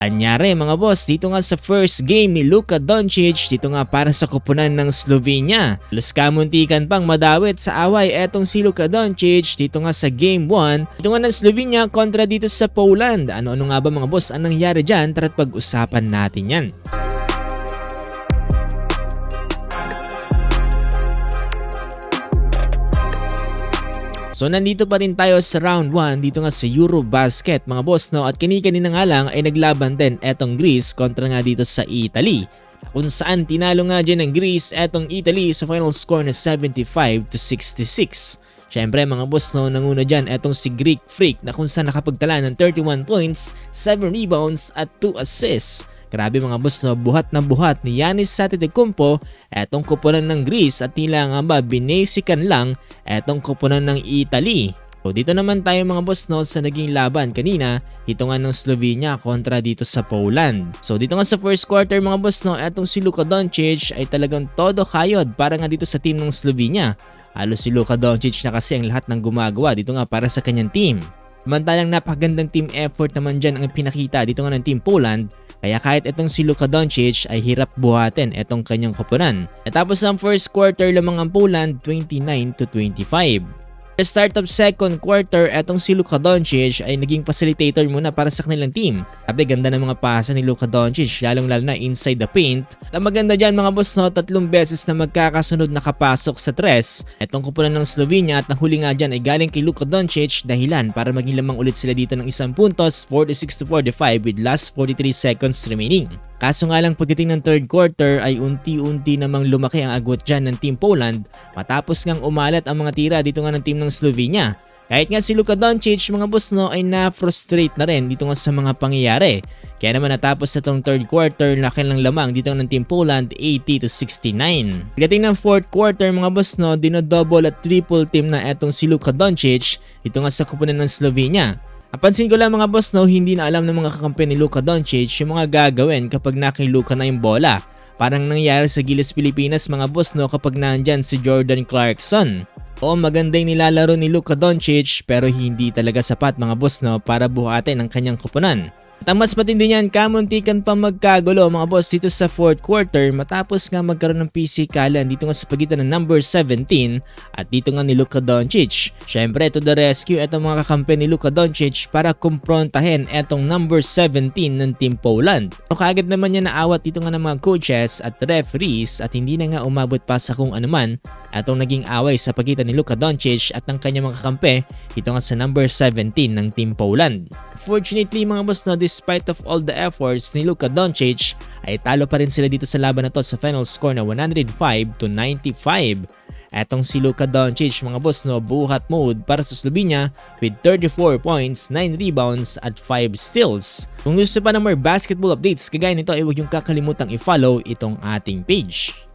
Anyari mga boss, dito nga sa first game ni Luka Doncic, dito nga para sa koponan ng Slovenia. Halos kamuntikan pang madawit sa away etong si Luka Doncic dito nga sa game 1. Dito nga ng Slovenia kontra dito sa Poland. Ano-ano nga ba mga boss ang nangyari dyan? Tara't pag-usapan natin yan. So nandito pa rin tayo sa round 1 dito nga sa Eurobasket mga boss no, at kani-kanina nga lang ay naglaban din etong Greece kontra nga dito sa Italy. Kung saan tinalo nga dyan ng Greece etong Italy sa final score na 75-66. Syempre mga boss no, nanguna dyan etong si Greek Freak na kung saan nakapagtala ng 31 points, 7 rebounds at 2 assists. Grabe mga boss no, buhat na buhat ni Giannis Antetokounmpo etong koponan ng Greece at tila nga ba binasikan lang etong koponan ng Italy. So dito naman tayo mga boss no sa naging laban kanina, ito nga ng Slovenia kontra dito sa Poland. So dito nga sa first quarter mga boss no, etong si Luka Doncic ay talagang todo kayod para nga dito sa team ng Slovenia. Halos si Luka Doncic na kasi ang lahat ng gumagawa dito nga para sa kanyang team. Samantalang napakagandang team effort naman dyan ang pinakita dito nga ng team Poland. Kaya kahit itong si Luka Doncic ay hirap buhatin itong kanyang koponan. At tapos ang first quarter lamang ang Poland 29-25. Start of second quarter, etong si Luka Doncic ay naging facilitator muna para sa kanilang team. Sabi ganda ng mga pasa ni Luka Doncic, lalong-lalo na inside the paint. Ang maganda dyan mga boss no, 3 beses na magkakasunod nakapasok sa tres. Etong kupunan ng Slovenia at nahuli nga dyan ay galing kay Luka Doncic, dahilan para maging lamang ulit sila dito ng isang puntos, 46-45 with last 43 seconds remaining. Kaso nga lang pagdating ng third quarter ay unti-unti namang lumaki ang agwat dyan ng Team Poland matapos ngang umalat ang mga tira dito nga ng team ng Slovenia. Kahit nga si Luka Doncic mga boss no ay na-frustrate na rin dito nga sa mga pangyayari. Kaya naman natapos na tong third quarter laki lang lamang dito ng Team Poland 80-69. Pagdating ng fourth quarter mga boss no, dinodouble at triple team na etong si Luka Doncic dito nga sa kupunan ng Slovenia. Napansin ko lang mga boss no, hindi na alam ng mga kakampi ni Luka Doncic yung mga gagawin kapag nakiluka na yung bola. Parang nangyari sa Gilas Pilipinas mga boss no kapag nandyan si Jordan Clarkson. Oo, maganda yung nilalaro ni Luka Doncic pero hindi talaga sapat mga boss no para buhatin ang kanyang koponan. At ang mas matindi niyan, kamuntikan pa magkagulo mga boss dito sa fourth quarter matapos nga magkaroon ng pisikalan dito nga sa pagitan ng number 17 at dito nga ni Luka Doncic. Syempre to the rescue etong mga kakampi ni Luka Doncic para kumprontahin etong number 17 ng Team Poland. So kaagad naman niya naawat dito nga ng mga coaches at referees at hindi na nga umabot pa sa kung anuman etong naging away sa pagitan ni Luka Doncic at ng kanyang mga kakampi dito nga sa number 17 ng Team Poland. Fortunately mga boss no, despite of all the efforts ni Luka Doncic ay talo pa rin sila dito sa laban na to sa final score na 105-95. Etong si Luka Doncic mga boss no, buhat mode para sa Slovenia with 34 points, 9 rebounds at 5 steals. Kung gusto pa ng more basketball updates kagaya nito ay huwag yung kakalimutang i-follow itong ating page.